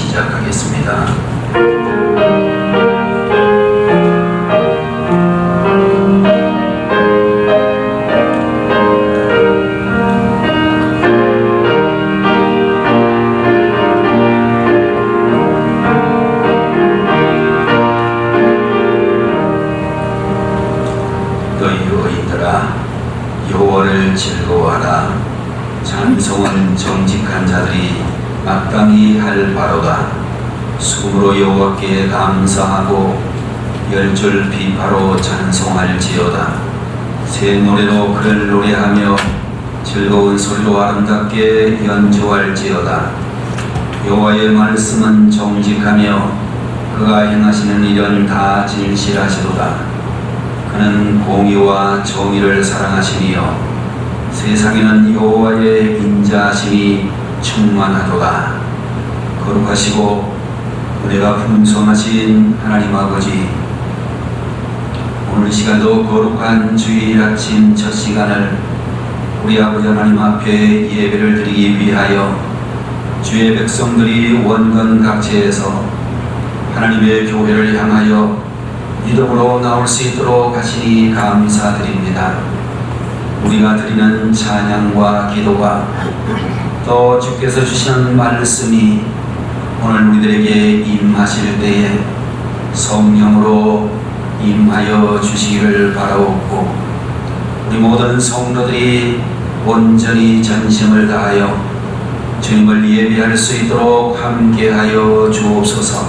시작하겠습니다. 너희 의인들아, 여호와를 즐거워하라. 찬송은 정직한 자들이 마땅히 할 바로다. 수금으로 여호와께 감사하고 열줄 비파로 찬송할지어다. 새 노래로 그를 노래하며 즐거운 소리로 아름답게 연주할지어다. 여호와의 말씀은 정직하며 그가 행하시는 일은 다 진실하시도다. 그는 공의와 정의를 사랑하시며 세상에는 여호와의 인자하심이 충만하도다. 거룩하시고 은혜가 풍성하신 하나님 아버지, 오늘 시간도 거룩한 주일 아침 첫 시간을 우리 아버지 하나님 앞에 예배를 드리기 위하여 주의 백성들이 원건 각지에서 하나님의 교회를 향하여 믿음으로 나올 수 있도록 하시니 감사드립니다. 우리가 드리는 찬양과 기도가 또 주께서 주시는 말씀이 오늘 우리들에게 임하실 때에 성령으로 임하여 주시기를 바라옵고, 우리 모든 성도들이 온전히 전심을 다하여 주님을 예배할 수 있도록 함께하여 주옵소서.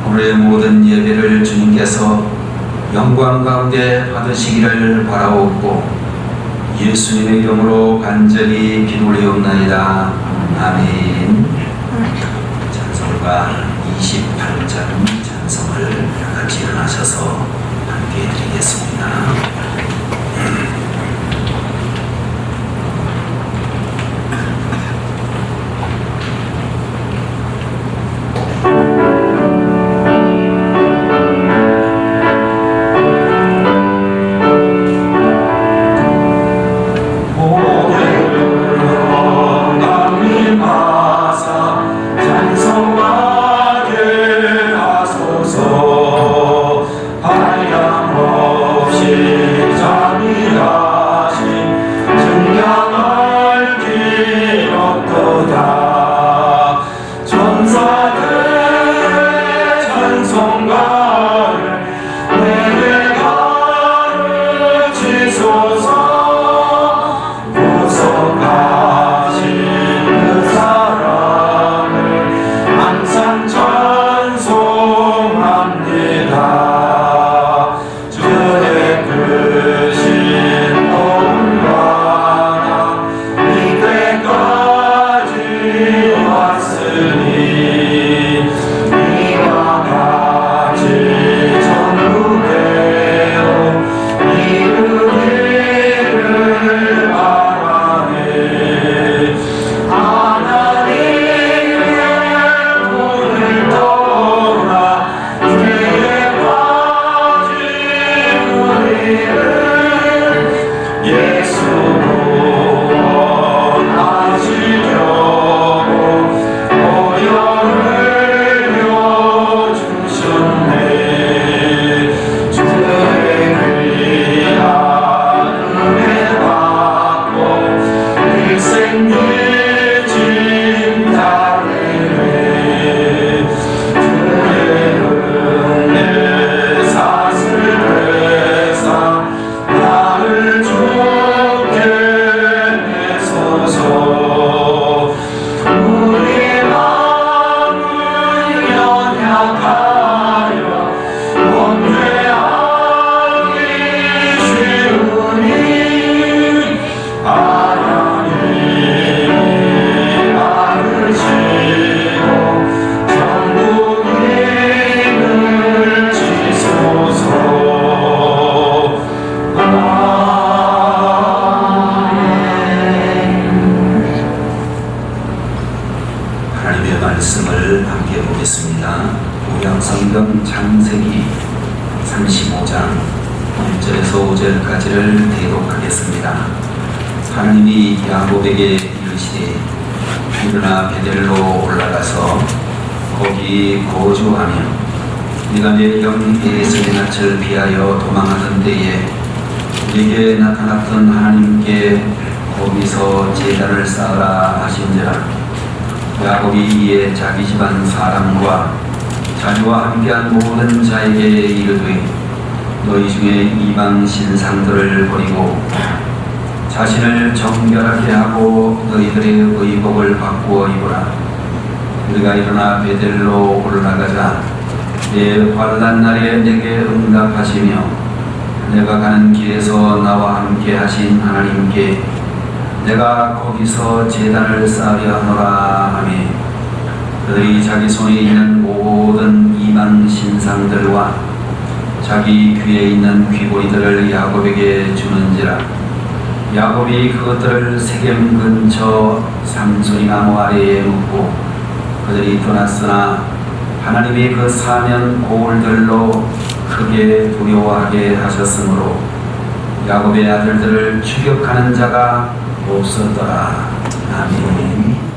오늘의 모든 예배를 주님께서 영광 가운데 받으시기를 바라옵고 예수님의 이름으로 간절히 기도하옵나이다. 아멘. 찬송가 28장 찬송을 같이 일어나셔서 함께 드리겠습니다. 성경 창세기 35장 1절에서 5절까지를 대독하겠습니다. 하나님이 야곱에게 이르시되 일어나 베델로 올라가서 거기 거주하며 네가 내 형 에서의 낯을 피하여 도망하던 때에 우리에게 나타났던 하나님께 거기서 제단을 쌓으라 하신지라. 야곱이 이에 자기 집안 사람과 자기와 함께한 모든 자에게 이르되 너희 중에 이방 신상들을 버리고 자신을 정결하게 하고 너희들의 의복을 바꾸어 입으라. 우리가 일어나 베델로 올라가자. 내 환난 날에 내게 응답하시며 내가 가는 길에서 나와 함께 하신 하나님께 내가 거기서 제단을 쌓으려 하노라 하며 그들이 자기 손에 있는 모든 이방 신상들과 자기 귀에 있는 귀고리들을 야곱에게 주는지라. 야곱이 그것들을 세겜 근처 삼손이나무 아래에 묻고 그들이 떠났으나 하나님이 그 사면 고울들로 크게 두려워하게 하셨으므로 야곱의 아들들을 추격하는 자가 없었더라. 아멘.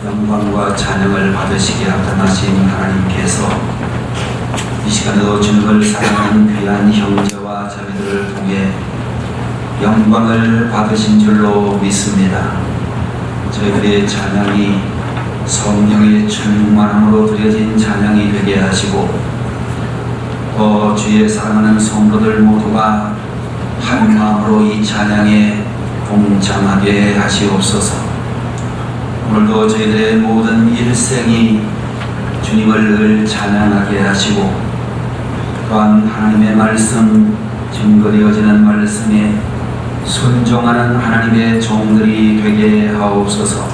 영광과 찬양을 받으시게 합당하신 하나님께서 이 시간에도 주님을 사랑하는 귀한 형제와 자매들을 통해 영광을 받으신 줄로 믿습니다. 저희들의 찬양이 성령의 충만함으로 드려진 찬양이 되게 하시고 또 주의 사랑하는 성도들 모두가 한 마음으로 이 찬양에 동참하게 하시옵소서. 오늘도 저희들의 모든 일생이 주님을 늘 찬양하게 하시고 또한 하나님의 말씀, 증거되어지는 말씀에 순종하는 하나님의 종들이 되게 하옵소서.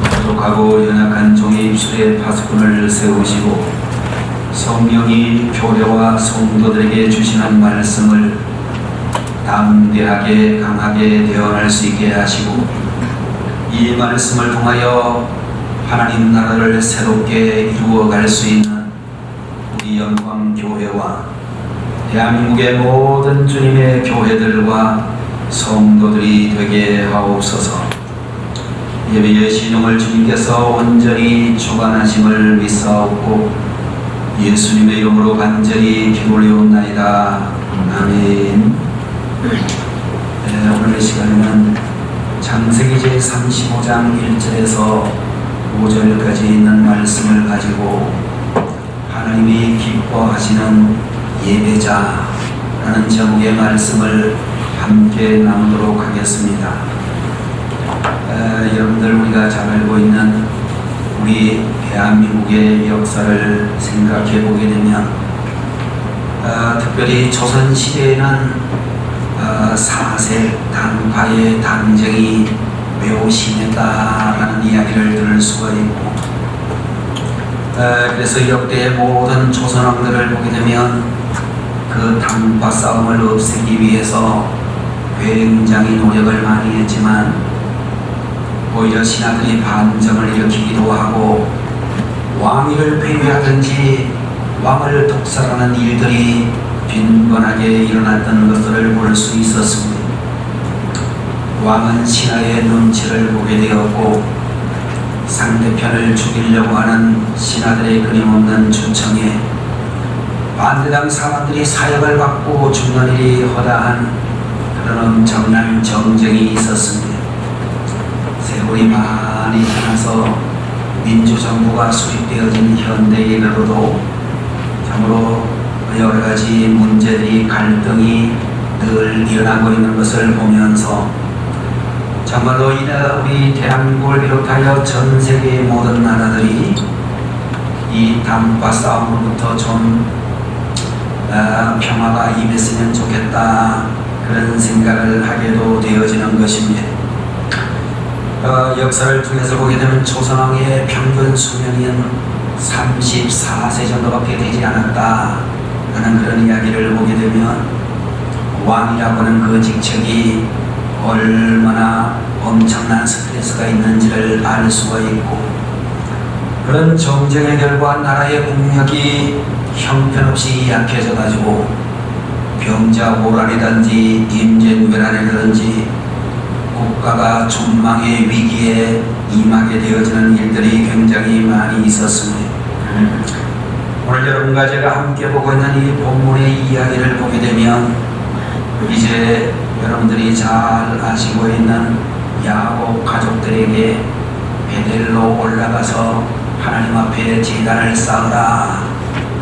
부족하고 연약한 종의 입술에 파수꾼을 세우시고 성령이 교회와 성도들에게 주시는 말씀을 담대하게 강하게 대언할 수 있게 하시고 이 말씀을 통하여 하나님 나라를 새롭게 이루어갈 수 있는 우리 영광교회와 대한민국의 모든 주님의 교회들과 성도들이 되게 하옵소서. 예배의 신용을 주님께서 온전히 주관하심을 믿사옵고 예수님의 이름으로 간절히 기도 올리옵나이다. 아멘. 오늘의 시간에는 창세기 제35장 1절에서 5절까지 있는 말씀을 가지고 하나님이 기뻐하시는 예배자라는 제목의 말씀을 함께 나누도록 하겠습니다. 여러분들, 우리가 잘 알고 있는 우리 대한민국의 역사를 생각해 보게 되면 특별히 조선시대에는 4세 단파의 당쟁이 매우 심했다라는 이야기를 들을 수가 있고, 그래서 역대의 모든 조선왕들을 보게 되면 그 당파 싸움을 없애기 위해서 굉장히 노력을 많이 했지만 오히려 신하들이 반정을 일으키기도 하고 왕위를 폐위하든지 왕을 독살하는 일들이 빈번하게 일어났던 것들을 볼 수 있었습니다. 왕은 신하의 눈치를 보게 되었고 상대편을 죽이려고 하는 신하들의 끊임없는 추청에 반대당 사람들이 사역을 받고 죽는 일이 허다한 그런 엄청난 정쟁이 있었습니다. 세월이 많이 지나서 민주정부가 수립되어진 현대에 이르러도 참으로 여러 가지 문제들이, 갈등이 늘 일어나고 있는 것을 보면서 정말로 우리 대한민국을 비롯하여 전 세계의 모든 나라들이 이 단파 싸움으로부터 좀 평화가 임했으면 좋겠다, 그런 생각을 하게도 되어지는 것입니다. 역사를 통해서 보게 되면 조선왕의 평균 수명은 34세 정도밖에 되지 않았다 라는 그런 이야기를 보게 되면 왕이라고 하는 그 직책이 얼마나 엄청난 스트레스가 있는지를 알 수가 있고, 그런 정쟁의 결과 나라의 국력이 형편없이 약해져 가지고 병자호란이든지 임진왜란이든지 국가가 전망의 위기에 임하게 되어지는 일들이 굉장히 많이 있었습니다. 오늘 여러분과 제가 함께 보고 있는 이 본문의 이야기를 보게 되면 이제 여러분들이 잘 아시고 있는 야곱 가족들에게 베델로 올라가서 하나님 앞에 제단을 쌓으라,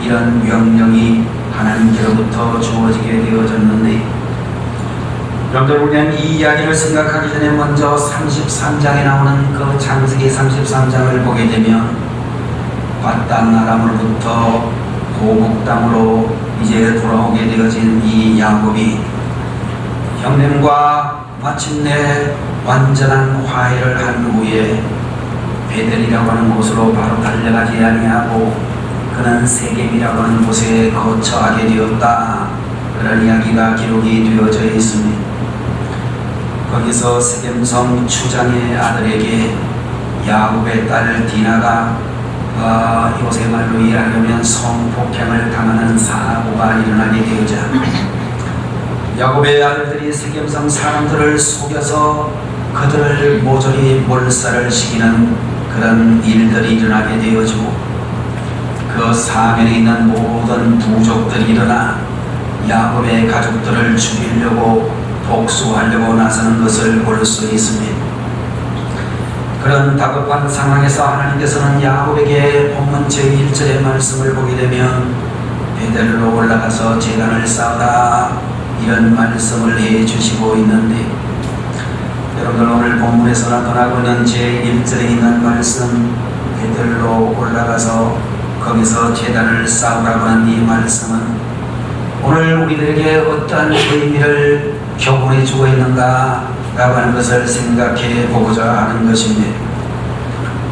이런 명령이 하나님께로부터 주어지게 되어졌는데, 여러분들, 우리는 이 이야기를 생각하기 전에 먼저 33장에 나오는 그 창세기 33장을 보게 되면 밧단 아람으로부터 고국 땅으로 이제 돌아오게 되어진 이 야곱이 형님과 마침내 완전한 화해를 한 후에 베델이라고 하는 곳으로 바로 달려가지 아니하고 그는 세겜이라고 하는 곳에 거처하게 되었다, 그런 이야기가 기록이 되어져 있습니다. 거기서 세겜성 추장의 아들에게 야곱의 딸 디나가 요새 말로 이야기하면 성폭행을 당하는 사고가 일어나게 되어자 야곱의 아들들이 세겜성 사람들을 속여서 그들을 모조리 몰살을 시키는 그런 일들이 일어나게 되어지고, 그 사면에 있는 모든 부족들이 일어나 야곱의 가족들을 죽이려고 복수하려고 나서는 것을 볼 수 있습니다. 그런 다급한 상황에서 하나님께서는 야곱에게 본문 제1절의 말씀을 보게 되면 베델로 올라가서 제단을 쌓으라, 이런 말씀을 해주시고 있는데, 여러분들, 오늘 본문에서 나타나고 있는 제1절에 있는 말씀, 베델로 올라가서 거기서 제단을 쌓으라고 하는 이 말씀은 오늘 우리들에게 어떤 의미를 교훈해 주고 있는가 라고 하는 것을 생각해 보고자 하는 것입니다.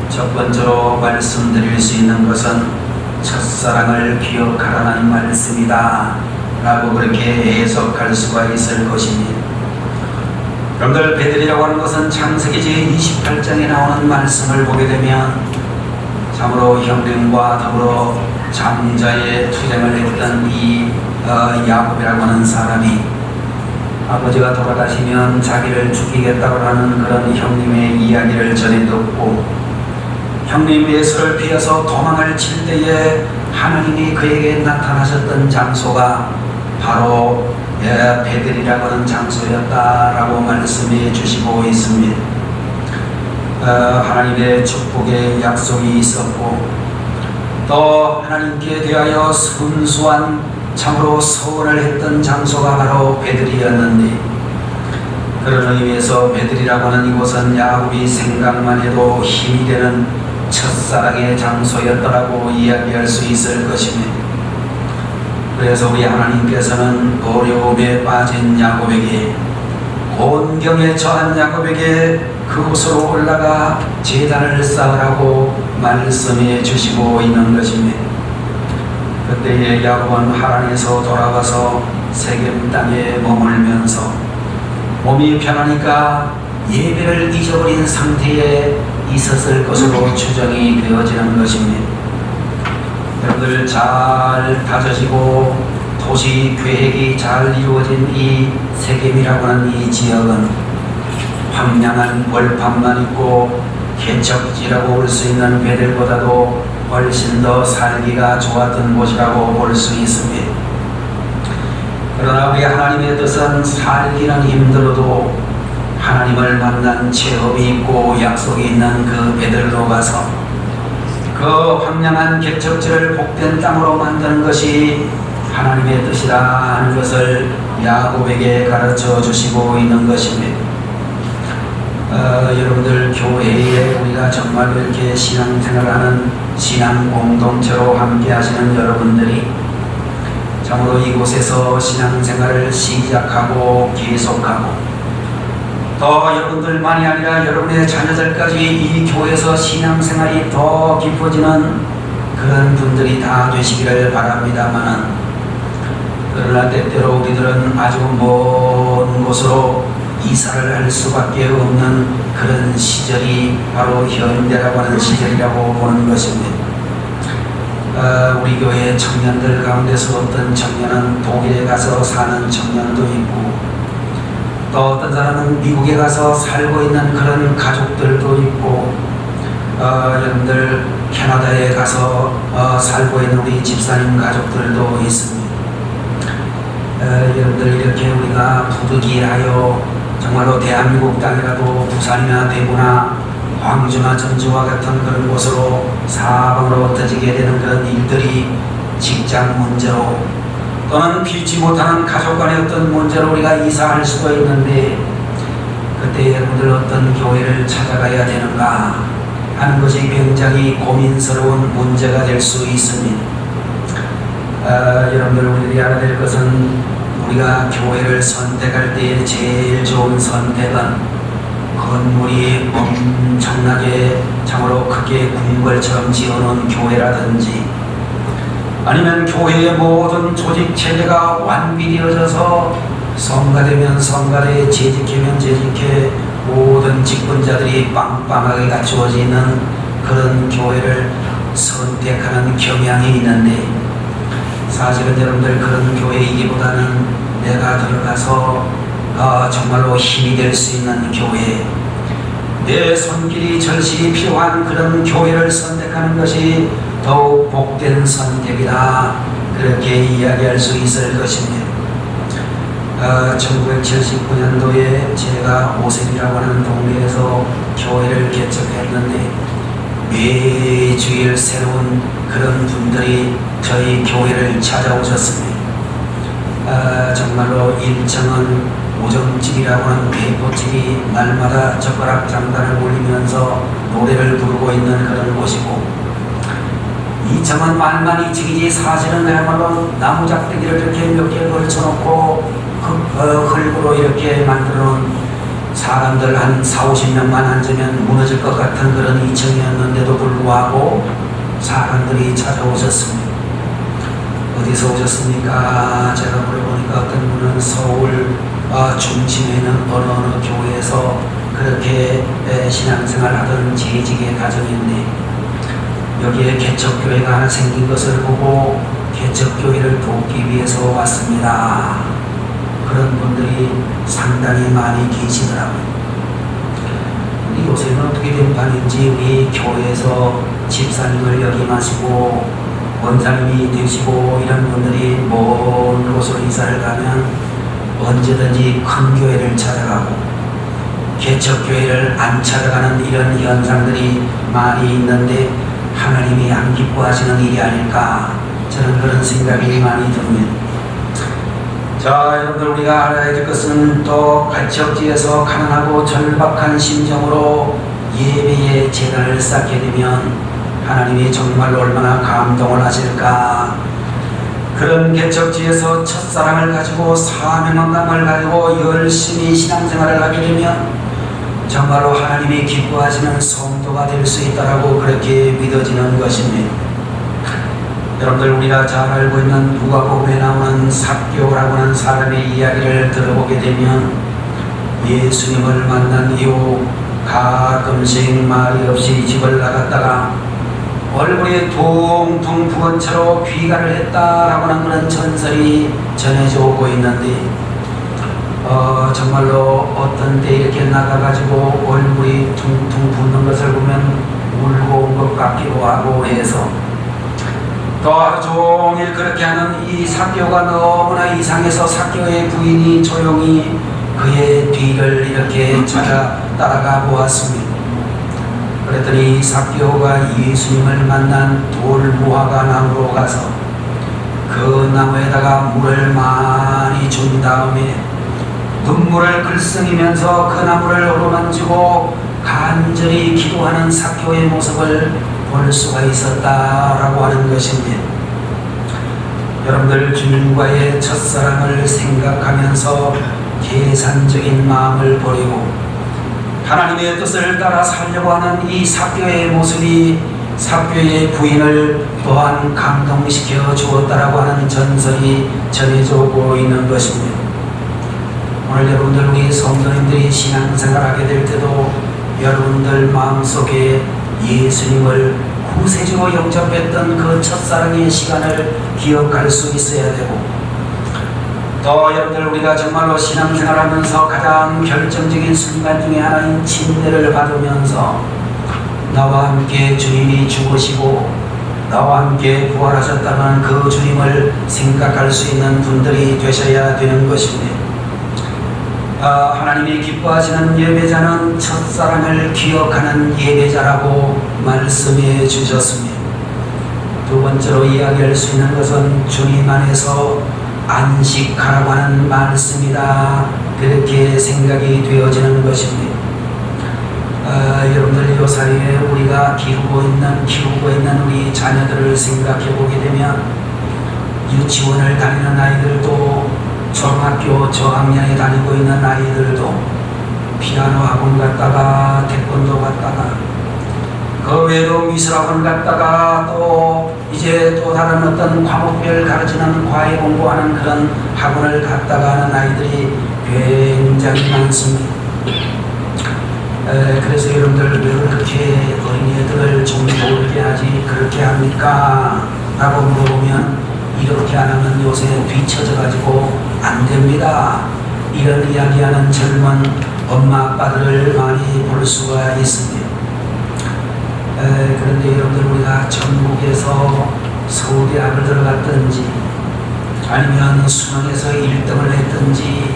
첫 번째로 말씀드릴 수 있는 것은 첫사랑을 기억하라는 말씀이다 라고 그렇게 해석할 수가 있을 것입니다. 여러분들, 베델이라고 하는 것은 창세기 제28장에 나오는 말씀을 보게 되면 참으로 형님과 더불어 장자의 투쟁을 했던 이 야곱이라고 하는 사람이 아버지가 돌아가시면 자기를 죽이겠다고 하는 그런 형님의 이야기를 전해 듣고 형님 예수를 피해서 도망을 칠 때에 하나님이 그에게 나타나셨던 장소가 바로 베들이라고 하는 장소였다라고 말씀해 주시고 있습니다. 하나님의 축복의 약속이 있었고 또 하나님께 대하여 순수한 참으로 서원을 했던 장소가 바로 베들이었는데 그런 의미에서 베들이라고 하는 이곳은 야곱이 생각만 해도 힘이 되는 첫사랑의 장소였더라고 이야기할 수 있을 것입니다. 그래서 우리 하나님께서는 어려움에 빠진 야곱에게 곤경에 처한 야곱에게 그곳으로 올라가 제단을 쌓으라고 말씀해 주시고 있는 것입니다. 그때에 야곱은 하란에서 돌아와서 세겜 땅에 머물면서 몸이 편하니까 예배를 잊어버린 상태에 있었을 것으로 추정이 되어지는 것입니다. 여러분들 잘 다져지고 도시 계획이 잘 이루어진 이 세겜이라고 하는 이 지역은 황량한 벌판만 있고 개척지라고 볼 수 있는 베들보다도 훨씬 더 살기가 좋았던 곳이라고 볼 수 있습니다. 그러나 우리 하나님의 뜻은 살기는 힘들어도 하나님을 만난 체험이 있고 약속이 있는 그 베들로 가서 그 황량한 개척지를 복된 땅으로 만드는 것이 하나님의 뜻이다 하는 것을 야곱에게 가르쳐 주시고 있는 것입니다. 여러분들 교회에 우리가 정말 이렇게 신앙생활하는 신앙 공동체로 함께 하시는 여러분들이 참으로 이곳에서 신앙생활을 시작하고 계속하고 또 여러분들만이 아니라 여러분의 자녀들까지 이 교회에서 신앙생활이 더 깊어지는 그런 분들이 다 되시기를 바랍니다만은 그러나 때때로 우리들은 아주 먼 곳으로 이사를 할 수밖에 없는 그런 시절이 바로 현대라고 하는 시절이라고 보는 것입니다. 우리 교회 청년들 가운데서 어떤 청년은 독일에 가서 사는 청년도 있고 또 어떤 사람은 미국에 가서 살고 있는 그런 가족들도 있고 여러분들 캐나다에 가서 살고 있는 우리 집사님 가족들도 있습니다. 여러분들 이렇게 우리가 부득이하여 정말로 대한민국 땅이라도 부산이나 대구나 광주나 전주와 같은 그런 곳으로 사방으로 흩어지게 되는 그런 일들이 직장 문제로 또는 피치 못하는 가족 간의 어떤 문제로 우리가 이사할 수도 있는데 그때 여러분들 어떤 교회를 찾아가야 되는가 하는 것이 굉장히 고민스러운 문제가 될 수 있습니다. 여러분들 우리들이 알아야 될 것은 우리가 교회를 선택할 때 제일 좋은 선택은 건물이 엄청나게 참으로 크게 궁궐처럼 지어놓은 교회라든지 아니면 교회의 모든 조직 체계가 완비되어져서 성가되면 성가대, 재직하면 재직해 모든 직분자들이 빵빵하게 갖추어져 있는 그런 교회를 선택하는 경향이 있는데 사실은 여러분들 그런 교회이기보다는 내가 들어가서 정말로 힘이 될 수 있는 교회, 내 손길이 절실히 필요한 그런 교회를 선택하는 것이 더욱 복된 선택이다 그렇게 이야기할 수 있을 것입니다. 1979년도에 제가 오셈이라고 하는 동네에서 교회를 개척했는데 매주일 새로운 그런 분들이 저희 교회를 찾아오셨습니다. 정말로 1층은 오정집이라고 하는 대포집이 날마다 젓가락 장단을 올리면서 노래를 부르고 있는 그런 곳이고 2층은 말만 2층이지 사실은 그야말로 나무 작대기를 이렇게 몇 개를 걸쳐놓고 흙으로 이렇게 만들어놓은 사람들 한 40-50명만 앉으면 무너질 것 같은 그런 2층이었는데도 불구하고 사람들이 찾아오셨습니다. 어디서 오셨습니까? 제가 물어보니까 어떤 분은 서울 중심에 있는 어느 교회에서 그렇게 신앙생활 하던 재직의 가정인데 여기에 개척교회가 하나 생긴 것을 보고 개척교회를 돕기 위해서 왔습니다. 그런 분들이 상당히 많이 계시더라고요. 근데 요새는 어떻게 된 판인지 우리 교회에서 집사님을 역임하시고 원장님이 되시고 이런 분들이 먼 곳으로 이사를 가면 언제든지 큰 교회를 찾아가고 개척교회를 안 찾아가는 이런 현상들이 많이 있는데 하나님이 안 기뻐하시는 일이 아닐까, 저는 그런 생각이 많이 듭니다. 자, 여러분들, 우리가 알아야 될 것은 또 개척지에서 가난하고 절박한 심정으로 예배의 재단을 쌓게 되면 하나님이 정말로 얼마나 감동을 하실까. 그런 개척지에서 첫사랑을 가지고 사명감을 가지고 열심히 신앙생활을 하게 되면 정말로 하나님이 기뻐하시는 성도가 될 수 있다라고 그렇게 믿어지는 것입니다. 여러분들, 우리가 잘 알고 있는 누가복음에 나오는 삭개오라고 하는 사람의 이야기를 들어보게 되면 예수님을 만난 이후 가끔씩 말이 없이 집을 나갔다가 얼굴이 퉁퉁 부은 채로 귀가를 했다라고 하는 그런 전설이 전해져 오고 있는데 정말로 어떤 때 이렇게 나가가지고 얼굴이 퉁퉁 붓는 것을 보면 울고 온 것 같기도 하고 해서 또 하루 종일 그렇게 하는 이 삭개오가 너무나 이상해서 삭개오의 부인이 조용히 그의 뒤를 이렇게 따라가 보았습니다. 그랬더니 삭개오가 예수님을 만난 돌무화과 나무로 가서 그 나무에다가 물을 많이 준 다음에 눈물을 글썽이면서 그 나무를 어루만지고 간절히 기도하는 삭개오의 모습을 볼 수가 있었다라고 하는 것입니다. 여러분들, 주님과의 첫사랑을 생각하면서 계산적인 마음을 버리고 하나님의 뜻을 따라 살려고 하는 이 삭개오의 모습이 삭개오의 부인을 또한 감동시켜 주었다라고 하는 전설이 전해져 오고 있는 것입니다. 오늘 여러분들, 우리 성도님들이 신앙생활하게 될 때도 여러분들 마음속에 예수님을 구세주로 영접했던 그 첫사랑의 시간을 기억할 수 있어야 되고, 또 여러분들, 우리가 정말로 신앙생활하면서 가장 결정적인 순간 중에 하나인 침례를 받으면서 나와 함께 주님이 죽으시고 나와 함께 부활하셨다는 그 주님을 생각할 수 있는 분들이 되셔야 되는 것입니다. 하나님이 기뻐하시는 예배자는 첫사랑을 기억하는 예배자라고 말씀해 주셨습니다. 두 번째로 이야기할 수 있는 것은 주님 안에서 안식하라고 하는 말씀이다, 그렇게 생각이 되어지는 것입니다. 여러분들, 요사이에 우리가 기르고 있는 우리 자녀들을 생각해 보게 되면 유치원을 다니는 아이들도 초등학교 저학년에 다니고 있는 아이들도 피아노 학원 갔다가 태권도 갔다가 그 외에도 미술학원 갔다가 또 이제 또 다른 어떤 과목별 가르치는 과외 공부하는 그런 학원을 갔다가 하는 아이들이 굉장히 많습니다. 그래서 여러분들, 왜 그렇게 어린이들을 좀 놀게 하지 그렇게 합니까? 라고 물어보면 이렇게 안 하면 요새 뒤처져가지고 안 됩니다, 이런 이야기하는 젊은 엄마 아빠들을 많이 볼 수가 있습니다. 그런데 여러분들, 우리가 전국에서 서울대학을 들어갔든지 아니면 수능에서 1등을 했든지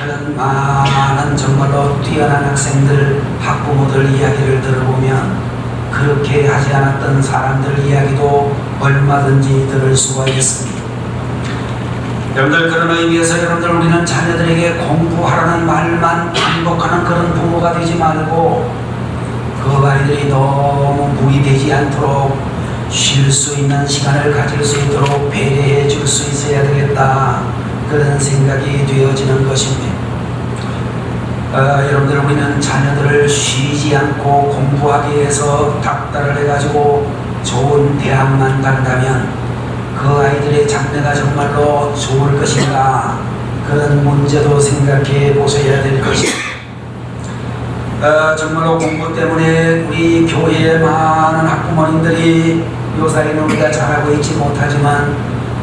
그런 많은 정말로 뛰어난 학생들, 학부모들 이야기를 들어보면 그렇게 하지 않았던 사람들 이야기도 얼마든지 들을 수가 있습니다. 여러분들, 그런 의미에서 여러분들, 우리는 자녀들에게 공부하라는 말만 반복하는 그런 부모가 되지 말고 그 아이들이 너무 무리되지 않도록 쉴 수 있는 시간을 가질 수 있도록 배려해 줄 수 있어야 되겠다, 그런 생각이 되어지는 것입니다. 여러분들, 우리는 자녀들을 쉬지 않고 공부하기 위해서 닥달을 해가지고 좋은 대학만 간다면 그 아이들의 장래가 정말로 좋을 것인가, 그런 문제도 생각해 보셔야 될 것입니다. 정말로 공부 때문에 우리 교회의 많은 학부모님들이 요사이는 우리가 잘하고 있지 못하지만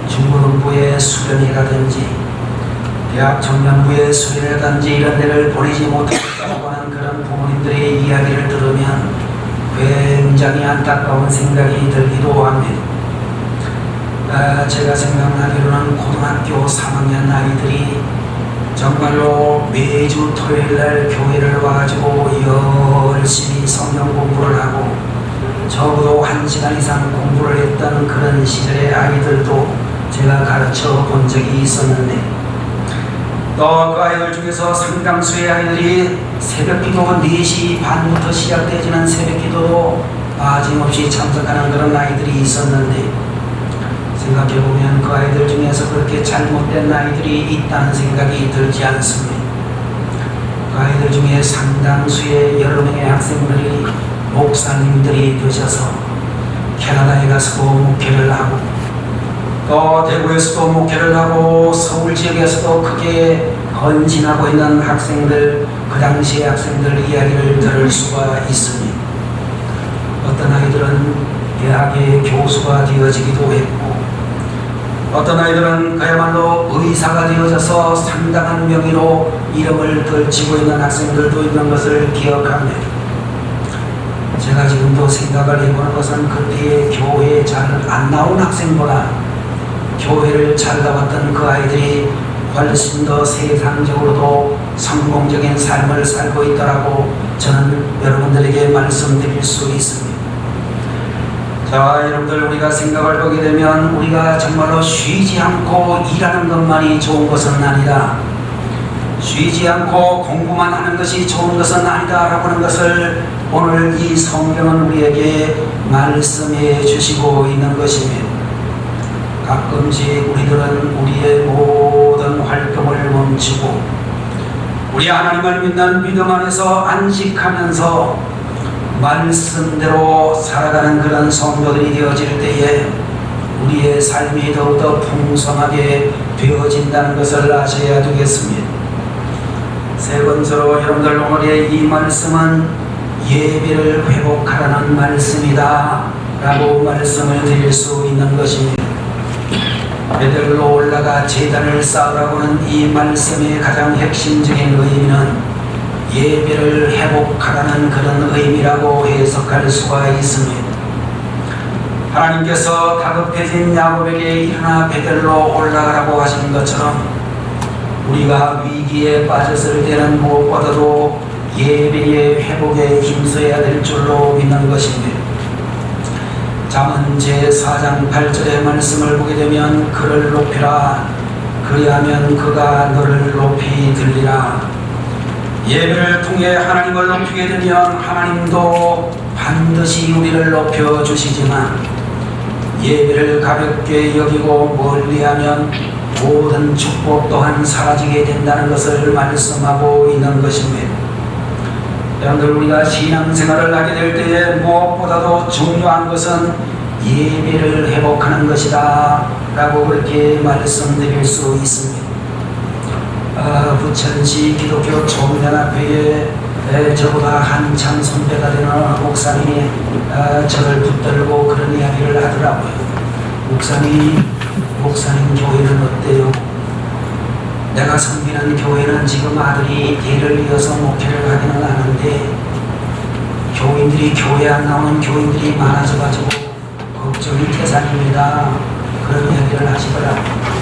중고등부의 수련회라든지 대학 청년부의 수련회라든지 이런 데를 보내지 못했다고 하는 그런 부모님들의 이야기를 들으면 굉장히 안타까운 생각이 들기도 합니다. 제가 생각나기로는 고등학교 3학년 아이들이 정말로 매주 토요일날 교회를 와가지고 열심히 성경 공부를 하고 적어도 1시간 이상 공부를 했던 그런 시절의 아이들도 제가 가르쳐 본 적이 있었는데, 또 그 아이들 중에서 상당수의 아이들이 새벽기도 4시 반부터 시작되지는 새벽기도도 빠짐없이 참석하는 그런 아이들이 있었는데, 생각해보면 그 아이들 중에서 그렇게 잘못된 아이들이 있다는 생각이 들지 않습니다. 그 아이들 중에 상당수의 여러 명의 학생들이 목사님들이 되셔서 캐나다에 가서도 목회를 하고 또 대구에서도 목회를 하고 서울 지역에서도 크게 헌신하고 있는 학생들, 그 당시의 학생들 이야기를 들을 수가 있습니다. 어떤 아이들은 대학의 교수가 되어지기도 했고, 어떤 아이들은 그야말로 의사가 되어져서 상당한 명의로 이름을 걸치고 있는 학생들도 있는 것을 기억합니다. 제가 지금도 생각을 해보는 것은 그때의 교회에 잘 안 나온 학생보다 교회를 잘 나왔던 그 아이들이 훨씬 더 세상적으로도 성공적인 삶을 살고 있더라고 저는 여러분들에게 말씀드릴 수 있습니다. 자, 여러분들, 우리가 생각을 보게 되면 우리가 정말로 쉬지 않고 일하는 것만이 좋은 것은 아니다. 쉬지 않고 공부만 하는 것이 좋은 것은 아니다 라고 하는 것을 오늘 이 성경은 우리에게 말씀해 주시고 있는 것입니다. 가끔씩 우리들은 우리의 모든 활동을 멈추고 우리 하나님을 믿는 믿음 안에서 안식하면서 말씀대로 살아가는 그런 성도들이 되어질 때에 우리의 삶이 더욱더 풍성하게 되어진다는 것을 아셔야 되겠습니다. 세 번째로 여러분들, 오늘의 이 말씀은 예배를 회복하라는 말씀이다 라고 말씀을 드릴 수 있는 것입니다. 베들로 올라가 제단을 쌓으라고 하는 이 말씀의 가장 핵심적인 의미는 예배를 회복하라는 그런 의미라고 해석할 수가 있습니다. 하나님께서 다급해진 야곱에게 일어나 베들로 올라가라고 하신 것처럼 우리가 위기에 빠졌을 때는 무엇보다도 예배의 회복에 힘써야 될 줄로 믿는 것입니다. 잠언 제4장 8절의 말씀을 보게 되면 그를 높이라, 그리하면 그가 너를 높이 들리라. 예배를 통해 하나님을 높이게 되면 하나님도 반드시 우리를 높여주시지만 예배를 가볍게 여기고 멀리하면 모든 축복 또한 사라지게 된다는 것을 말씀하고 있는 것입니다. 여러분들, 우리가 신앙생활을 하게 될 때에 무엇보다도 중요한 것은 예배를 회복하는 것이다 라고 그렇게 말씀드릴 수 있습니다. 부천시 기독교 총연합회에 저보다 한참 선배가 되는 목사님이 저를 붙들고 그런 이야기를 하더라고요. 목사님 교회는 어때요? 내가 섬기는 교회는 지금 아들이 대를 이어서 목회를 하기는 하는데 교인들이 교회 안 나오는 교인들이 많아져가지고 걱정이 태산입니다. 그런 이야기를 하시더라고요.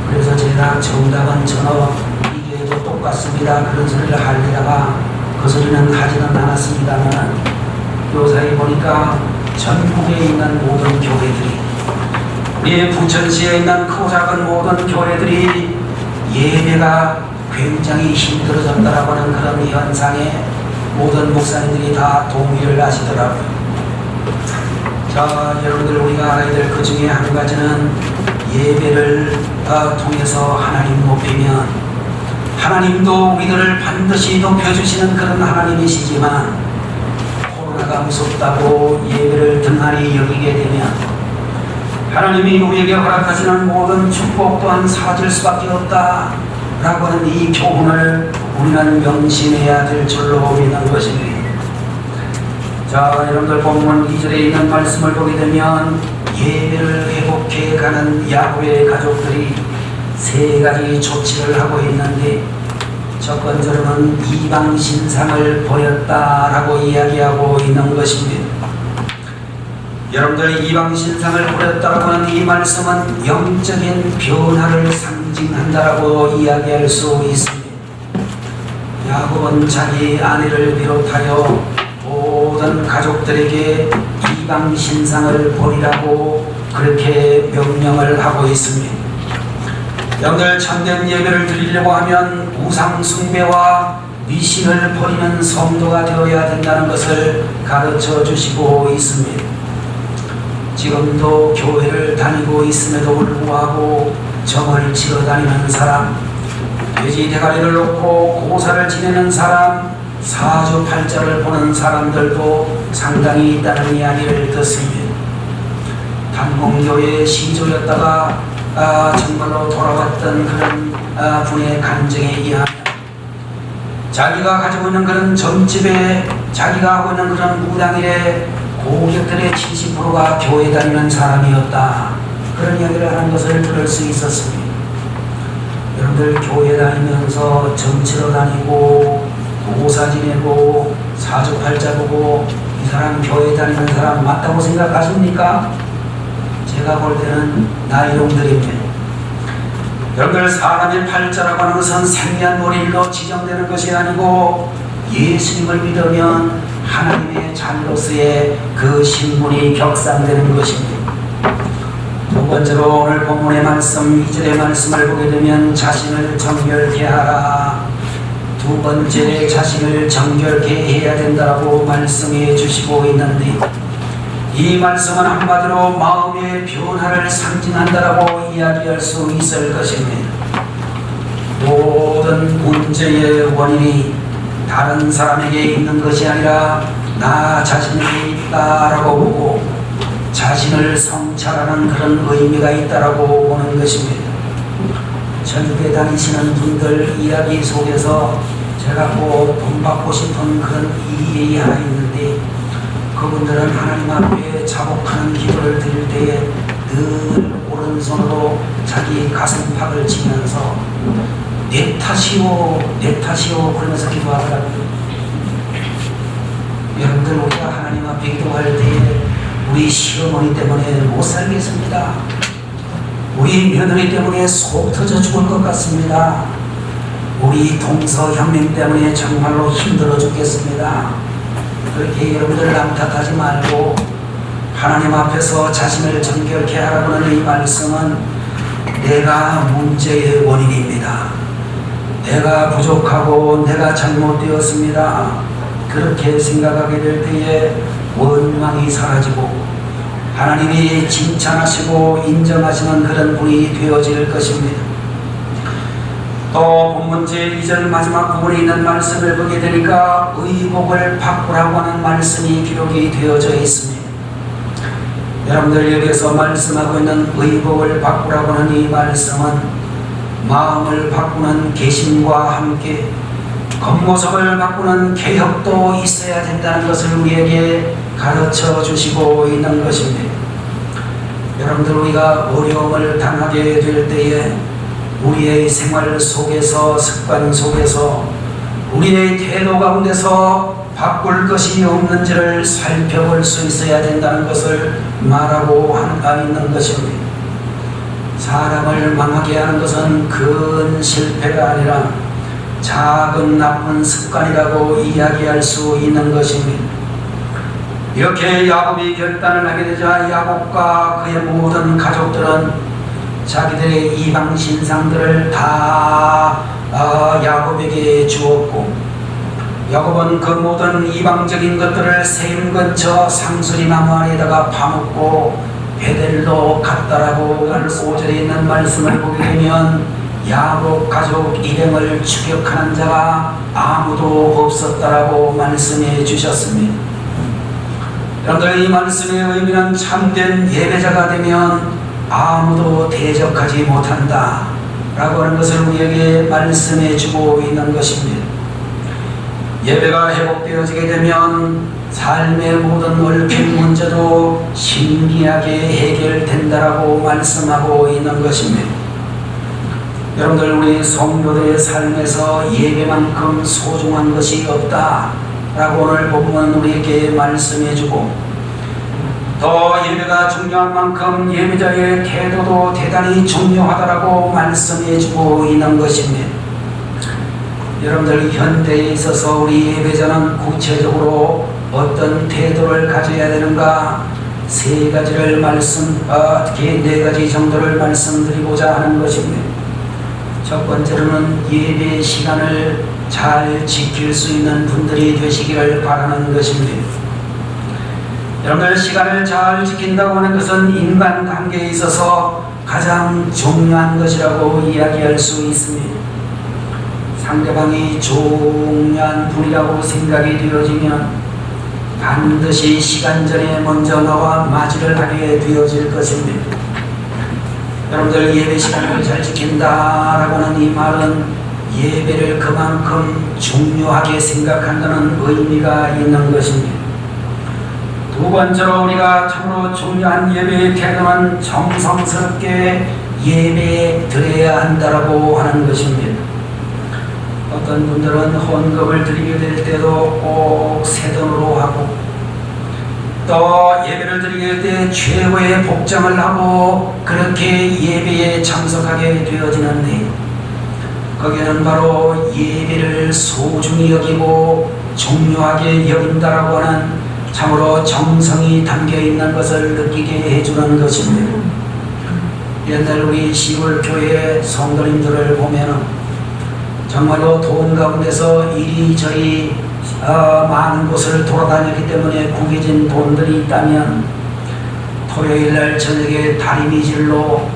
그래서 제가 정답은 전혀 이게도 똑같습니다 그런 소리를 하려다가 그 소리는 하지는 않았습니다만 요사이 보니까 전국에 있는 모든 교회들이, 우리 부천시에 있는 크고 작은 모든 교회들이 예배가 굉장히 힘들어졌다라고 하는 그런 현상에 모든 목사님들이 다 동의를 하시더라고요. 자, 여러분들, 우리가 알아야 될 그 중에 한 가지는 예배를 통해서 하나님 높이면 하나님도 우리들을 반드시 높여주시는 그런 하나님이시지만 코로나가 무섭다고 예배를 등한히 여기게 되면 하나님이 우리에게 허락하시는 모든 축복 또한 사라질 수밖에 없다 라고 하는 이 교훈을 우리는 명심해야 될 줄로 믿는 것입니다. 자, 여러분들, 본문 2절에 있는 말씀을 보게 되면 예배를 회복해 가는 야곱의 가족들이 세 가지 조치를 하고 있는데, 첫 번째로는 이방 신상을 버렸다라고 이야기하고 있는 것입니다. 여러분들, 이방 신상을 버렸다라고 하는 이 말씀은 영적인 변화를 상징한다라고 이야기할 수 있습니다. 야곱은 자기 아내를 비롯하여 모든 가족들에게 이방 신상을 버리라고 그렇게 명령을 하고 있습니다. 여러분들, 참된 예배를 드리려고 하면 우상 숭배와 미신을 버리는 성도가 되어야 된다는 것을 가르쳐 주시고 있습니다. 지금도 교회를 다니고 있음에도 불구하고 점을 치러 다니는 사람, 돼지 대가리를 놓고 고사를 지내는 사람, 사주팔자를 보는 사람들도 상당히 있다는 이야기를 듣습니다. 단공교회 시조였다가 정말로 돌아왔던 그런 분의 간증에 의하면 자기가 가지고 있는 그런 점집에, 자기가 하고 있는 그런 무당일에 고객들의 70%가 교회 다니는 사람이었다, 그런 이야기를 하는 것을 들을 수 있었습니다. 여러분들, 교회 다니면서 점치러 다니고 고사 지내고 사주팔자 보고 이 사람 교회 다니는 사람 맞다고 생각하십니까? 제가 볼 때는 나이롱들입니다. 여러분들, 사람의 팔자라고 하는 것은 생년월일로 지정되는 것이 아니고 예수님을 믿으면 하나님의 자녀로서의 그 신분이 격상되는 것입니다. 두 번째로 오늘 본문의 말씀 2절의 말씀을 보게 되면 자신을 정결케 하라, 두 번째 자신을 정결케 해야 된다고 말씀해 주시고 있는데, 이 말씀은 한마디로 마음의 변화를 상징한다라고 이야기할 수 있을 것입니다. 모든 문제의 원인이 다른 사람에게 있는 것이 아니라 나 자신에게 있다라고 보고 자신을 성찰하는 그런 의미가 있다라고 보는 것입니다. 전국에 다니시는 분들 이야기 속에서 제가 꼭 본받고 싶은 그런 일이 하나 있는데, 그분들은 하나님 앞에 자복하는 기도를 드릴 때에 늘 오른손으로 자기 가슴팍을 치면서 내 탓이오, 내 탓이오 그러면서 기도하더라고요. 여러분들, 우리가 하나님 앞에 기도할 때에 우리 시어머니 때문에 못 살겠습니다. 우리 며느리 때문에 속 터져 죽을 것 같습니다. 우리 동서 형님 때문에 정말로 힘들어 죽겠습니다. 그렇게 여러분들 남 탓하지 말고 하나님 앞에서 자신을 정결케 하라고 하는 이 말씀은 내가 문제의 원인입니다. 내가 부족하고 내가 잘못되었습니다. 그렇게 생각하게 될 때에 원망이 사라지고 하나님이 칭찬하시고 인정하시는 그런 분이 되어질 것입니다. 또 본문 제2절 마지막 부분에 있는 말씀을 보게 되니까 의복을 바꾸라고 하는 말씀이 기록이 되어져 있습니다. 여러분들, 여기에서 말씀하고 있는 의복을 바꾸라고 하는 이 말씀은 마음을 바꾸는 개심과 함께 겉모습을 바꾸는 개혁도 있어야 된다는 것을 우리에게 가르쳐 주시고 있는 것입니다. 여러분들, 우리가 어려움을 당하게 될 때에 우리의 생활 속에서, 습관 속에서, 우리의 태도 가운데서 바꿀 것이 없는지를 살펴볼 수 있어야 된다는 것을 말하고 있는 것입니다. 사람을 망하게 하는 것은 큰 실패가 아니라 작은 나쁜 습관이라고 이야기할 수 있는 것입니다. 이렇게 야곱이 결단을 하게 되자 야곱과 그의 모든 가족들은 자기들의 이방 신상들을 다 야곱에게 주었고, 야곱은 그 모든 이방적인 것들을 샘 근처 상수리 나무 아래에다가 파묻고 베델로 갔다라고 5절에 있는 말씀을 보게 되면 야곱 가족 일행을 추격하는 자가 아무도 없었다라고 말씀해 주셨습니다. 여러분들, 이 말씀의 의미는 참된 예배자가 되면 아무도 대적하지 못한다 라고 하는 것을 우리에게 말씀해 주고 있는 것입니다. 예배가 회복되어지게 되면 삶의 모든 얽힌 문제도 신기하게 해결된다라고 말씀하고 있는 것입니다. 여러분들, 우리 성도들의 삶에서 예배만큼 소중한 것이 없다라고 오늘 본문은 우리에게 말씀해주고, 더 예배가 중요한 만큼 예배자의 태도도 대단히 중요하다라고 말씀해주고 있는 것입니다. 여러분들, 현대에 있어서 우리 예배자는 구체적으로 어떤 태도를 가져야 되는가, 네 가지 정도를 말씀드리고자 하는 것입니다. 첫 번째로는 예배 시간을 잘 지킬 수 있는 분들이 되시기를 바라는 것입니다. 여러분들, 시간을 잘 지킨다고 하는 것은 인간관계에 있어서 가장 중요한 것이라고 이야기할 수 있습니다. 상대방이 중요한 분이라고 생각이 되어지면 반드시 시간 전에 먼저 너와 맞이를 하게 되어질 것입니다. 여러분들, 예배 시간을 잘 지킨다라고 하는 이 말은 예배를 그만큼 중요하게 생각한다는 의미가 있는 것입니다. 두 번째로 우리가 참으로 중요한 예배의 태도는 정성스럽게 예배 드려야 한다라고 하는 것입니다. 어떤 분들은 헌금을 드리게 될 때도 꼭 새돈으로 하고, 또 예배를 드리게 될 때 최고의 복장을 하고 그렇게 예배에 참석하게 되어지는데, 거기에는 바로 예배를 소중히 여기고 중요하게 여긴다라고 하는 참으로 정성이 담겨있는 것을 느끼게 해주는 것입니다. 옛날 우리 시골교회 성도님들을 보면 정말로 돈 가운데서 이리저리 많은 곳을 돌아다녔기 때문에 구겨진 돈들이 있다면 토요일날 저녁에 다리미질로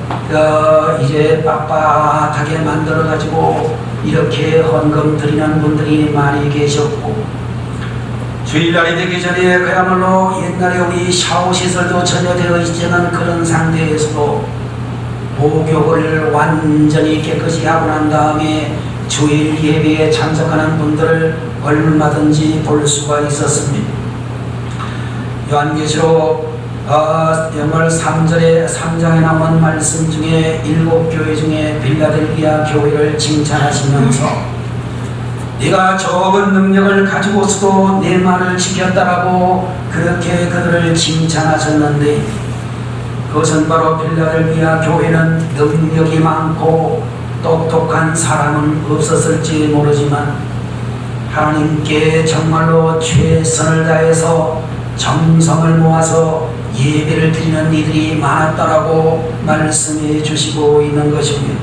이제 빳빳하게 만들어가지고 이렇게 헌금 드리는 분들이 많이 계셨고, 주일날이 되기 전에 그야말로 옛날에 우리 샤워시설도 전혀 되어 있지 않은 그런 상태에서도 목욕을 완전히 깨끗이 하고 난 다음에 주일 예배에 참석하는 분들을 얼마든지 볼 수가 있었습니다. 요한계시록 3장에 나온 말씀 중에 7교회 중에 빌라델비아 교회를 칭찬하시면서 네가 적은 능력을 가지고서도 내 말을 지켰다라고 그렇게 그들을 칭찬하셨는데, 그것은 바로 빌라델비아 교회는 능력이 많고 똑똑한 사람은 없었을지 모르지만 하나님께 정말로 최선을 다해서 정성을 모아서 예배를 드리는 이들이 많았다라고 말씀해 주시고 있는 것입니다.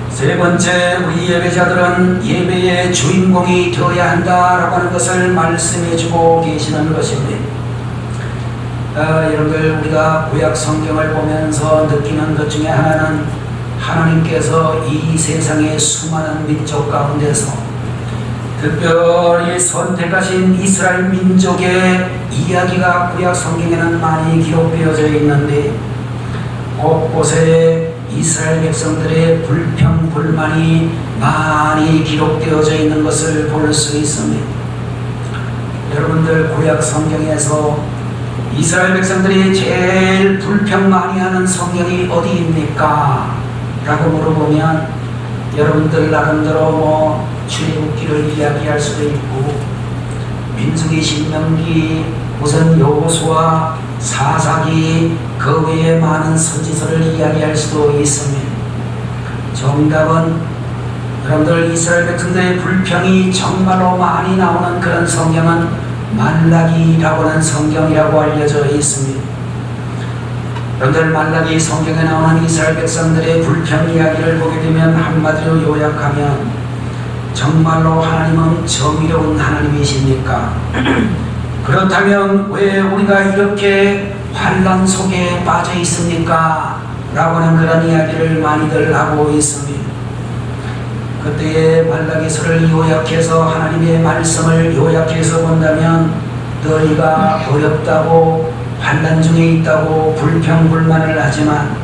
세 번째, 우리 예배자들은 예배의 주인공이 되어야 한다라고 하는 것을 말씀해 주고 계시는 것입니다. 여러분들, 우리가 구약 성경을 보면서 느끼는 것 중에 하나는 하나님께서 이 세상의 수많은 민족 가운데서 특별히 선택하신 이스라엘 민족의 이야기가 구약 성경에는 많이 기록되어져 있는데, 곳곳에 이스라엘 백성들의 불평, 불만이 많이 기록되어져 있는 것을 볼 수 있습니다. 여러분들, 구약 성경에서 이스라엘 백성들이 제일 불평 많이 하는 성경이 어디입니까? 라고 물어보면 여러분들 나름대로 출애굽기를 이야기할 수도 있고, 민수기, 신명기, 우선 여호수아, 사사기, 그 외에 많은 선지서를 이야기할 수도 있습니다. 정답은 여러분들, 이스라엘 백성들의 불평이 정말로 많이 나오는 그런 성경은 말라기라고 하는 성경이라고 알려져 있습니다. 여러분들, 말라기 성경에 나오는 이스라엘 백성들의 불평 이야기를 보게 되면 한마디로 요약하면 정말로 하나님은 정의로운 하나님이십니까? 그렇다면 왜 우리가 이렇게 환난 속에 빠져 있습니까? 라고 하는 그런 이야기를 많이들 하고 있습니다. 그때의 말라기서를 요약해서 하나님의 말씀을 요약해서 본다면 너희가 어렵다고 환난 중에 있다고 불평불만을 하지만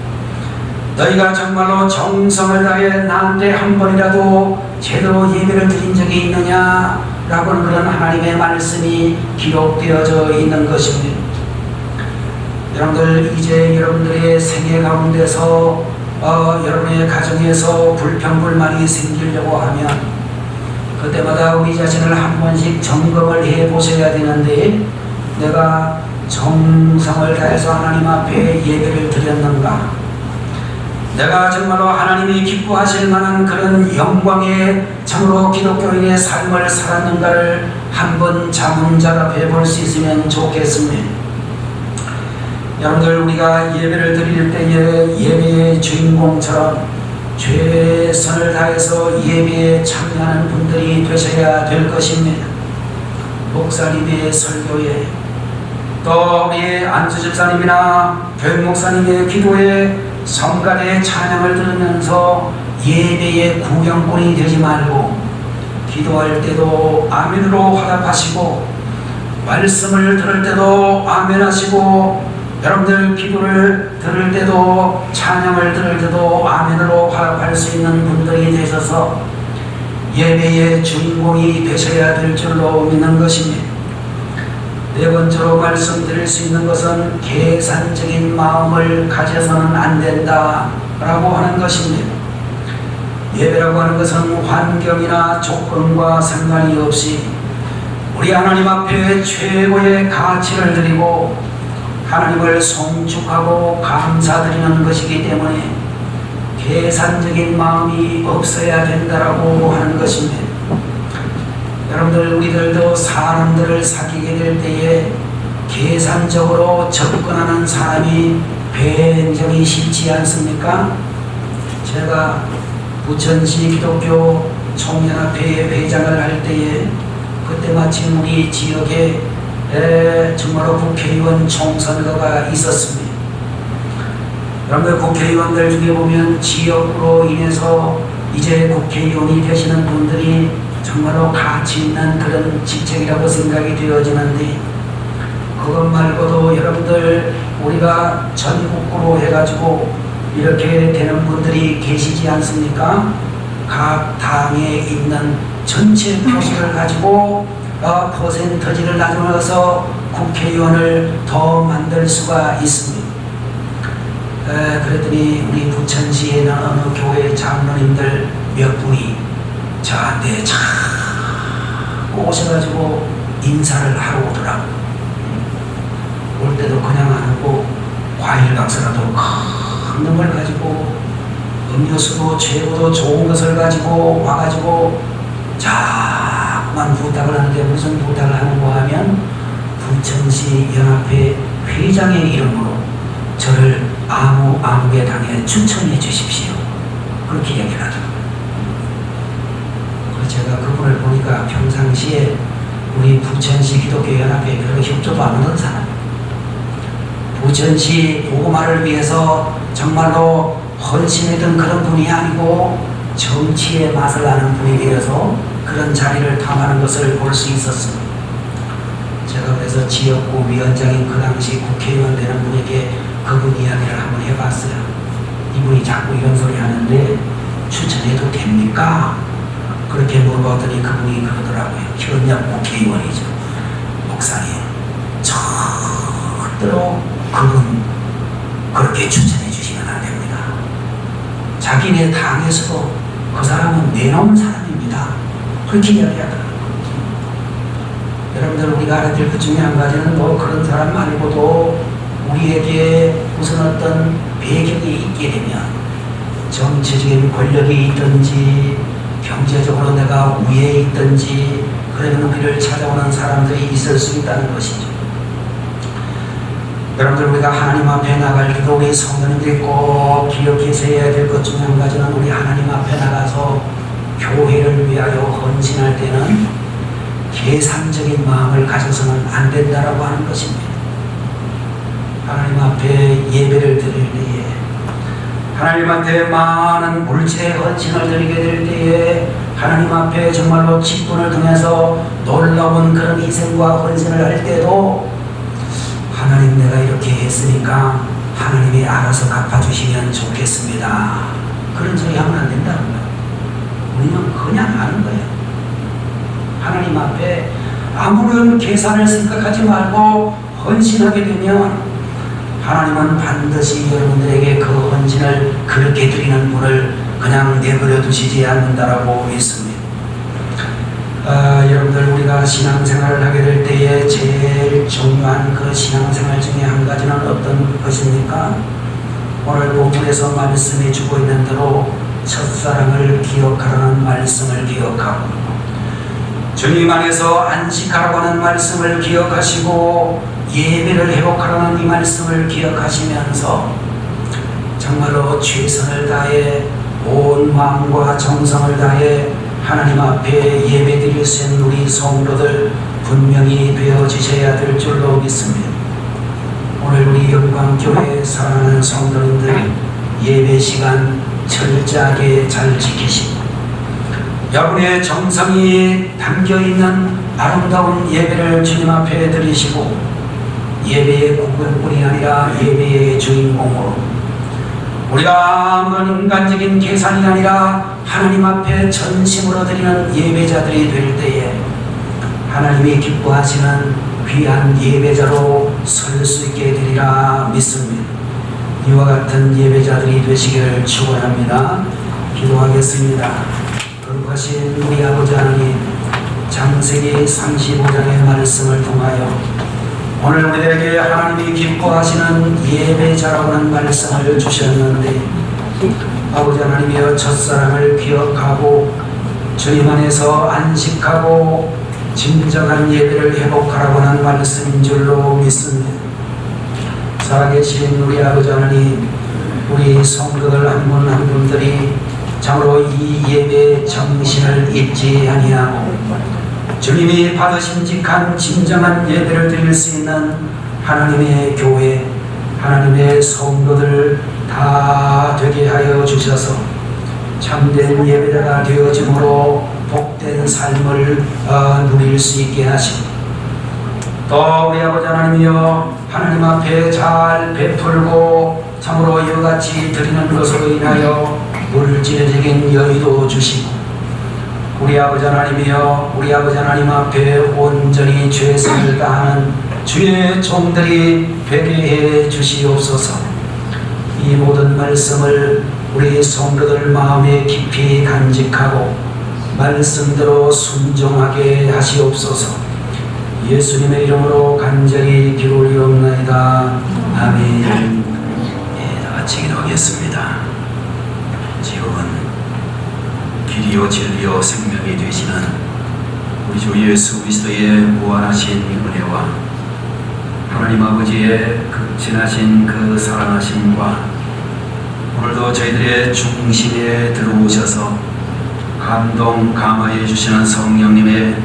너희가 정말로 정성을 다해 나한테 한 번이라도 제대로 예배를 드린 적이 있느냐? 라고는 그런 하나님의 말씀이 기록되어져 있는 것입니다. 여러분들, 이제 여러분들의 생애 가운데서 여러분의 가정에서 불평불만이 생기려고 하면 그때마다 우리 자신을 한 번씩 점검을 해 보셔야 되는데, 내가 정성을 다해서 하나님 앞에 예배를 드렸는가? 내가 정말로 하나님이 기뻐하실 만한 그런 영광의 참으로 기독교인의 삶을 살았는가를 한번 자문자답해 볼 수 있으면 좋겠습니다. 여러분들, 우리가 예배를 드릴 때에 예배의 주인공처럼 최선을 다해서 예배에 참여하는 분들이 되셔야 될 것입니다. 목사님의 설교에, 또 우리 안수 집사님이나 교육 목사님의 기도에, 성가대의 찬양을 들으면서 예배의 구경꾼이 되지 말고, 기도할 때도 아멘으로 화답하시고, 말씀을 들을 때도 아멘하시고, 여러분들 기도를 들을 때도 찬양을 들을 때도 아멘으로 화답할 수 있는 분들이 되셔서 예배의 주인공이 되셔야 될 줄로 믿는 것입니다. 네 번째로 말씀드릴 수 있는 것은 계산적인 마음을 가져서는 안 된다라고 하는 것입니다. 예배라고 하는 것은 환경이나 조건과 상관이 없이 우리 하나님 앞에 최고의 가치를 드리고 하나님을 송축하고 감사드리는 것이기 때문에 계산적인 마음이 없어야 된다라고 하는 것입니다. 여러분들, 우리들도 사람들을 사귀게 될 때에 계산적으로 접근하는 사람이 굉장히 쉽지 않습니까? 제가 부천시 기독교 총연합회 회장을 할 때에 그때 마침 우리 지역에 정말로 국회의원 총선거가 있었습니다. 여러분들, 국회의원들 중에 보면 지역으로 인해서 이제 국회의원이 되시는 분들이 정말로 가치 있는 그런 직책이라고 생각이 되어지는데, 그것 말고도 여러분들, 우리가 전국구로 해가지고 이렇게 되는 분들이 계시지 않습니까? 각 당에 있는 전체 표수를 가지고 퍼센터지를 나누어서 국회의원을 더 만들 수가 있습니다. 그랬더니 우리 부천시에 있는 어느 교회 장로님들 몇 분이 저한테 자꾸 오셔가지고 인사를 하러 오더라고. 올 때도 그냥 안 오고 과일 박스라도 큰 놈을 가지고 음료수도 최고도 좋은 것을 가지고 와가지고 자꾸만 부탁을 하는데, 무슨 부탁을 하는가 하면 부천시 연합회 회장의 이름으로 저를 아무개 당에 추천해 주십시오, 그렇게 얘기를 하더라고요. 그래서 제가 그분을 보니까 평상시에 우리 부천시 기독교 연합회 별로 협조도 안 하는 사람, 부천시 복음화를 위해서 정말로 헌신했던 그런 분이 아니고 정치의 맛을 아는 분이 되어서 그런 자리를 탐하는 것을 볼 수 있었습니다. 제가 그래서 지역구 위원장인 그 당시 국회의원 되는 분에게 그분 이야기를 한번 해봤어요. 이분이 자꾸 이런 소리 하는데 추천해도 됩니까? 그렇게 물어봤더니 그분이 그러더라고요. 현역 국회의원이죠. 목사님, 절대로 그분 그렇게 추천해 주시면 안 됩니다. 자기네 당에서도 그 사람은 내놓은 사람입니다, 그렇게 이야기하더라고요. 여러분들, 우리가 알아야 될 것 중에 한 가지는 뭐 그런 사람 말고도 우리에게 무슨 어떤 배경이 있게 되면, 정치적인 권력이 있든지 경제적으로 내가 위에 있든지, 그러면 우리를 찾아오는 사람들이 있을 수 있다는 것이죠. 여러분들, 우리가 하나님 앞에 나갈 때도 우리 성도님들이 꼭 기억해서해야 될 것 중에 한 가지는, 우리 하나님 앞에 나가서 교회를 위하여 헌신할 때는 계산적인 마음을 가져서는 안 된다라고 하는 것입니다. 하나님 앞에 예배를 드릴 때에, 하나님한테 많은 물질의 헌신을 드리게 될 때에, 하나님 앞에 정말로 직분을 통해서 놀라운 그런 희생과 헌신을 할 때도 하나님, 내가 이렇게 했으니까 하나님이 알아서 갚아주시면 좋겠습니다, 그런 소리 하면 안 된다는 거예요. 우리는 그냥 하는 거예요. 하나님 앞에 아무런 계산을 생각하지 말고 헌신하게 되면 하나님은 반드시 여러분들에게 그 헌신을 그렇게 드리는 분을 그냥 내버려 두시지 않는다라고 믿습니다. 여러분들, 우리가 신앙생활을 하게 될 때에 제일 중요한 그 신앙생활 중에 한 가지는 어떤 것입니까? 오늘 본문에서 말씀해 주고 있는 대로 첫사랑을 기억하라는 말씀을 기억하고, 주님 안에서 안식하라고 하는 말씀을 기억하시고, 예배를 회복하라는 이 말씀을 기억하시면서 정말로 최선을 다해 온 마음과 정성을 다해 하나님 앞에 예배드릴 수 있는 우리 성도들 분명히 되어지셔야 될 줄로 믿습니다. 오늘 우리 영광교회 사랑하는 성도님들, 예배 시간 철저하게 잘 지키시고 여러분의 정성이 담겨있는 아름다운 예배를 주님 앞에 드리시고, 예배의 구별뿐이 아니라 예배의 주인공으로 우리가 아무런 인간적인 계산이 아니라 하나님 앞에 전심으로 드리는 예배자들이 될 때에 하나님이 기뻐하시는 귀한 예배자로 설 수 있게 되리라 믿습니다. 이와 같은 예배자들이 되시기를 축원합니다. 기도하겠습니다. 거룩하신 우리 아버지 하나님, 창세기 35장의 말씀을 통하여 오늘 우리에게 하나님이 기뻐하시는 예배자라고 하는 말씀을 주셨는데, 아버지 하나님이여, 첫사랑을 기억하고 주님 안에서 안식하고 진정한 예배를 회복하라고 하는 말씀인 줄로 믿습니다. 살아계신 우리 아버지 하나님, 우리 성도들 한 분 한 분들이 참으로 이 예배의 정신을 잊지 아니하고 주님이 받으심직한 진정한 예배를 드릴 수 있는 하나님의 교회, 하나님의 성도들 다 되게 하여 주셔서 참된 예배자가 되어짐으로 복된 삶을 누릴 수 있게 하시고, 또 우리 아버지 하나님이여, 하나님 앞에 잘 베풀고 참으로 이와 같이 드리는 것으로 인하여 물질적인 여유도 주시고, 우리 아버지 하나님이여, 우리 아버지 하나님 앞에 온전히 최선을 다하는 주의 종들이 되게 해 주시옵소서. 이 모든 말씀을 우리 성도들 마음에 깊이 간직하고 말씀대로 순종하게 하시옵소서. 예수님의 이름으로 간절히 기도리옵나이다. 아멘. 같이 기도하겠습니다. 지금은 길이요 진리요 생명이 되시는 우리 주 예수 그리스도의 무한하신 은혜와 하나님 아버지의 극진하신 그 사랑하심과 오늘도 저희들의 중심에 들어오셔서 감동 감화해 주시는 성령님의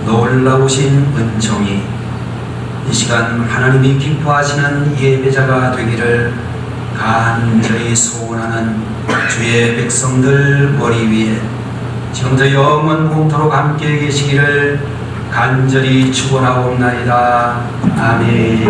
놀라우신 은총이 이 시간 하나님이 기뻐하시는 예배자가 되기를 간절히 소원하는 주의 백성들 머리 위에 지금도 영원 공토록 함께 계시기를 간절히 축원하옵나이다. 아멘.